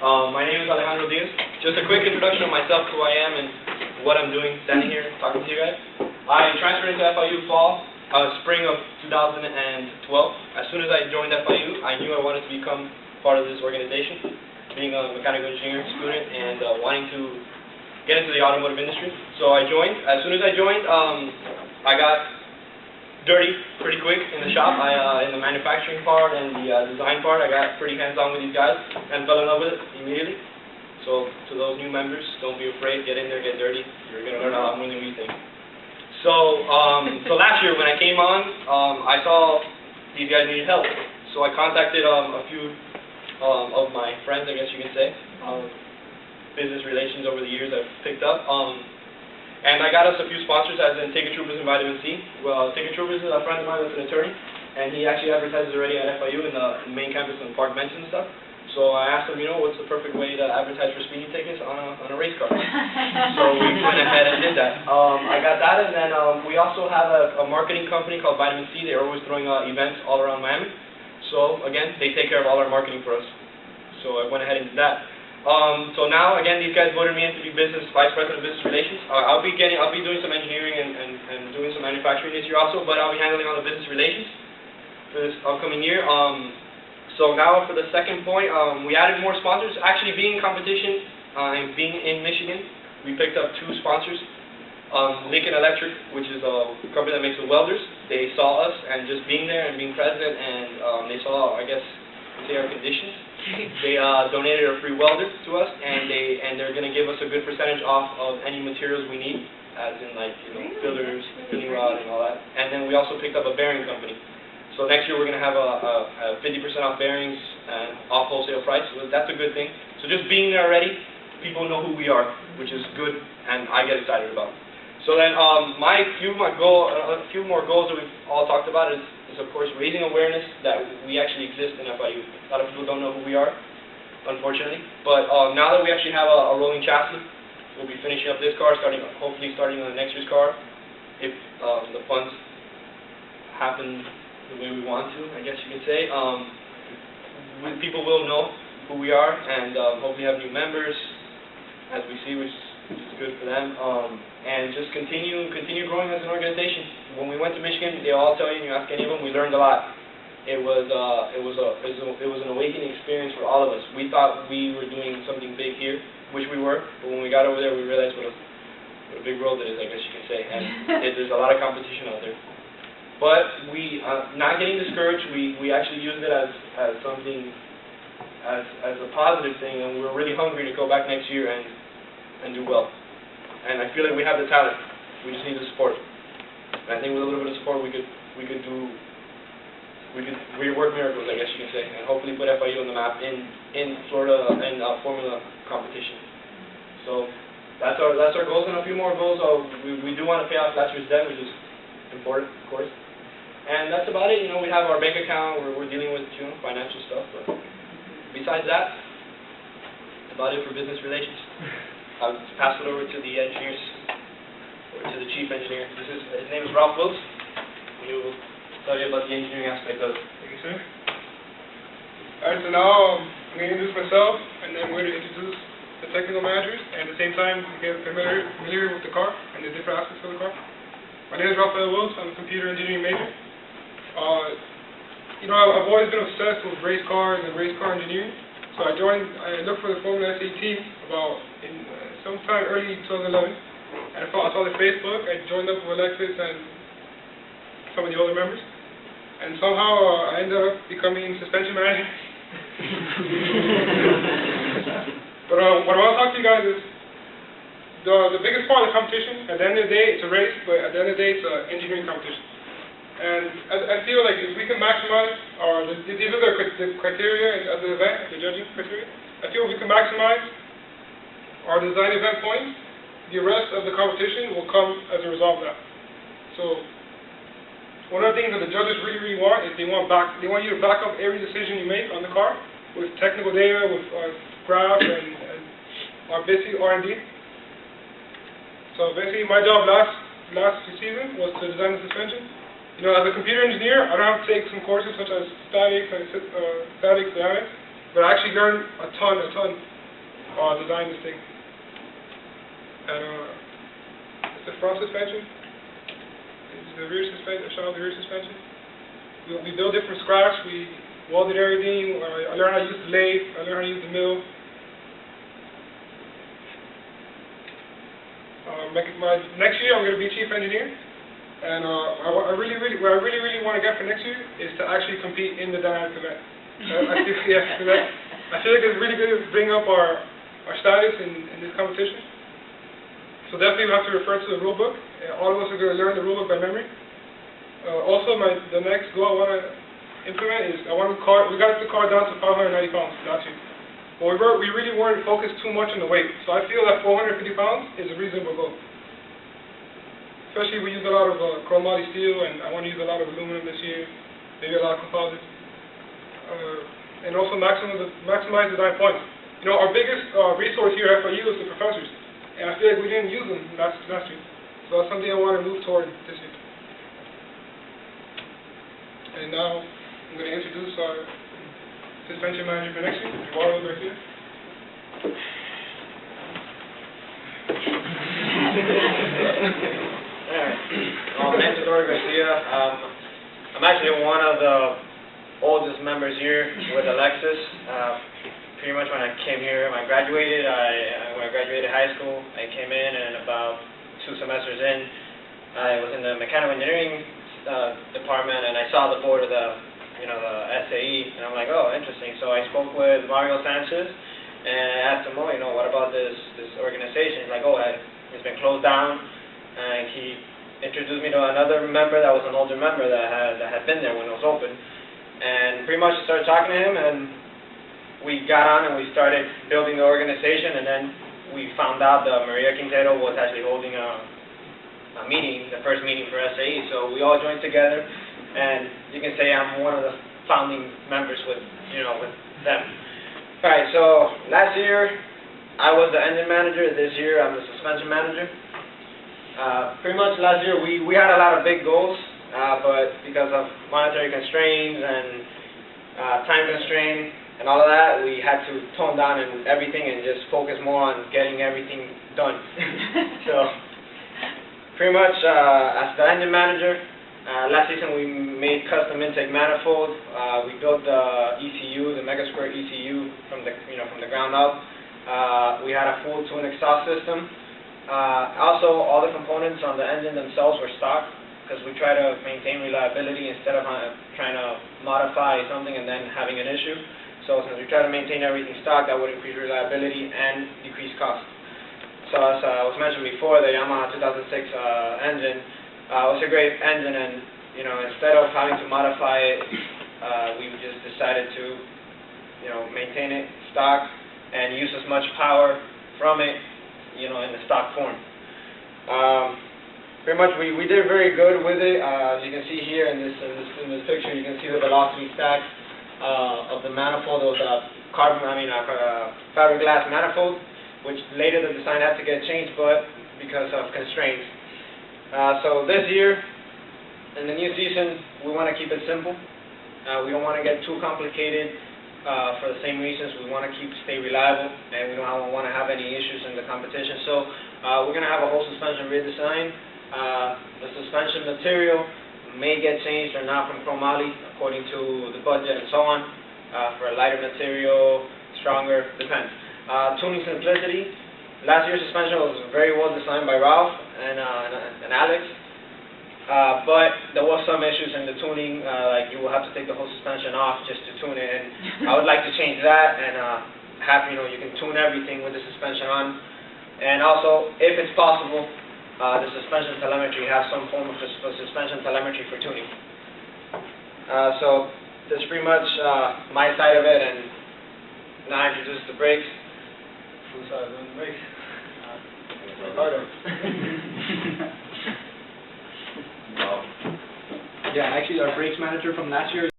My name is Alejandro Diaz. Just a quick introduction of myself, who I am, and what I'm doing standing here talking to you guys. I transferred into FIU spring of 2012. As soon as I joined FIU, I knew I wanted to become part of this organization, being a mechanical engineering student and wanting to get into the automotive industry. So I joined. As soon as I joined, I got dirty pretty quick in the shop. In the manufacturing part and the design part, I got pretty hands-on with these guys and fell in love with it immediately. So to those new members, don't be afraid. Get in there, get dirty. You're going to learn a lot more than we think. So last year when I came on, I saw these guys needed help. So I contacted a few of my friends, I guess you can say, business relations over the years I've picked up. And I got us a few sponsors, as in Ticket Troopers and Vitamin C. Well, Ticket Troopers is a friend of mine that's an attorney, and he actually advertises already at FIU in the main campus and park benches and stuff. So I asked him, what's the perfect way to advertise for speeding tickets on a race car? So we went ahead and did that. I got that, and then we also have a marketing company called Vitamin C. They're always throwing events all around Miami. So again, they take care of all our marketing for us. So I went ahead and did that. So now, again, these guys voted me in to be Vice President of Business Relations. I'll be doing some engineering and doing some manufacturing this year also, but I'll be handling all the business relations for this upcoming year. So now for the second point, we added more sponsors. Actually, being in competition and being in Michigan, we picked up 2 sponsors. Lincoln Electric, which is a company that makes the welders, they saw us, and just being there and being present, and they saw, I guess, our conditions. They donated a free welder to us, and they're going to give us a good percentage off of any materials we need, as in fillers, filling rod, and all that. And then we also picked up a bearing company. So next year we're going to have a 50% off bearings and off wholesale price. So that's a good thing. So just being there already, people know who we are, which is good, and I get excited about it. So then a few more goals that we've all talked about is of course raising awareness that we actually exist in FIU. A lot of people don't know who we are, unfortunately. But now that we actually have a rolling chassis, we'll be finishing up this car, hopefully starting on the next year's car, if the funds happen the way we want to, I guess you could say. People will know who we are, and hopefully have new members, as we see, which is good for them. And just continue growing as an organization. When we went to Michigan, they all tell you, and you ask any of them, we learned a lot. It was an awakening experience for all of us. We thought we were doing something big here, which we were, but when we got over there, we realized what a big world it is, I guess you can say, and there's a lot of competition out there. But we, not getting discouraged, we actually used it as something, as a positive thing, and we were really hungry to go back next year and do well. And I feel like we have the talent. We just need the support. And I think with a little bit of support, we could work miracles, I guess you can say, and hopefully put FIU on the map in Florida and Formula competition. So that's our goals, and a few more goals. We do want to pay off last year's debt, which is important, of course. And that's about it. We have our bank account. We're dealing with financial stuff, but besides that, that's about it for business relations. I'll pass it over to the engineers, or to the chief engineer. His name is Ralph Wilkes. He will tell you about the engineering aspect of it. Thank you, sir. Alright, so now I'm going to introduce myself, and then we're going to introduce the technical managers, and at the same time get familiar with the car and the different aspects of the car. My name is Ralph Wilkes. I'm a computer engineering major. I've always been obsessed with race cars and race car engineering. So I looked for the Formula SAE team sometime early 2011, and I saw their Facebook. I joined up with Alexis and some of the older members, and somehow I ended up becoming suspension manager. But what I want to talk to you guys is the biggest part of the competition. At the end of the day, it's a race, but at the end of the day, it's an engineering competition. And I feel like if we can maximize these are the criteria of the event, the judging criteria. I feel if we can maximize our design event points, the rest of the competition will come as a result of that. So one of the things that the judges really want is they want you to back up every decision you make on the car with technical data, with graphs, and basically R&D. So basically my job last season was to design the suspension. As a computer engineer, I don't have to take some courses such as statics and dynamics, but I actually learned a ton design mistake. And it's the front suspension. It's the rear suspension. Shout out the rear suspension. We built it from scratch. We welded everything. I learned how to use the lathe. I learned how to use the mill. Next year I'm going to be chief engineer, and what I really want to get for next year is to actually compete in the dynamic event. I feel like it's really good to bring up our status in this competition. So definitely we have to refer to the rule book. All of us are going to learn the rule book by memory. Also, the next goal I want to implement is we got the car down to 590 pounds last year. But we really weren't focused too much on the weight. So I feel that 450 pounds is a reasonable goal. Especially we use a lot of chromoly steel, and I want to use a lot of aluminum this year, maybe a lot of composites. And also maximize design points. You know, our biggest resource here at FIU is the professors. And I feel like we didn't use them last year. So that's something I want to move toward this year. And now I'm going to introduce our suspension manager for next year, Eduardo Garcia. Alright, my name is Eduardo Garcia. I'm actually one of the oldest members here with Alexis. Pretty much when I came here, when I graduated high school, I came in, and about 2 semesters in, I was in the mechanical engineering department, and I saw the board of the SAE, and I'm like, oh, interesting. So I spoke with Mario Sanchez, and I asked him, what about this organization? He's like, oh, it's been closed down, and he introduced me to another member that was an older member that had been there when it was open, and pretty much started talking to him, and we got on and we started building the organization, and then we found out that Maria Quintero was actually holding a meeting, the first meeting for SAE, so we all joined together, and you can say I'm one of the founding members with them. Alright, so last year I was the engine manager. This year I'm the suspension manager. Pretty much last year we had a lot of big goals, but because of monetary constraints and time constraints and all of that, we had to tone down and everything and just focus more on getting everything done. So pretty much as the engine manager, last season we made custom intake manifold. We built the ECU, the Mega Square ECU from the ground up. We had a full twin exhaust system. Also, all the components on the engine themselves were stock, because we try to maintain reliability instead of trying to modify something and then having an issue. So since we try to maintain everything stock, that would increase reliability and decrease cost. So as was mentioned before, the Yamaha 2006 engine was a great engine, and instead of having to modify it, we just decided to maintain it stock and use as much power from it in the stock form. Pretty much we did very good with it. As you can see here in this picture, you can see the velocity stack of the manifold. It was a fiberglass manifold, which later the design had to get changed, but because of constraints. So this year, in the new season, we want to keep it simple. We don't want to get too complicated for the same reasons. We want to stay reliable, and we don't want to have any issues in the competition. So we're going to have a whole suspension redesign. The suspension material may get changed or not from chromoly according to the budget and so on, for a lighter material, stronger, depends. Tuning simplicity. Last year's suspension was very well designed by Ralph and Alex, but there was some issues in the tuning, like you will have to take the whole suspension off just to tune it, and I would like to change that and have, you can tune everything with the suspension on, and also, if it's possible, the suspension telemetry, have some form of suspension telemetry for tuning. So that's pretty much my side of it, and now I introduce the brakes. Whose side is on the brakes? Ricardo. Yeah, actually our brakes manager from last year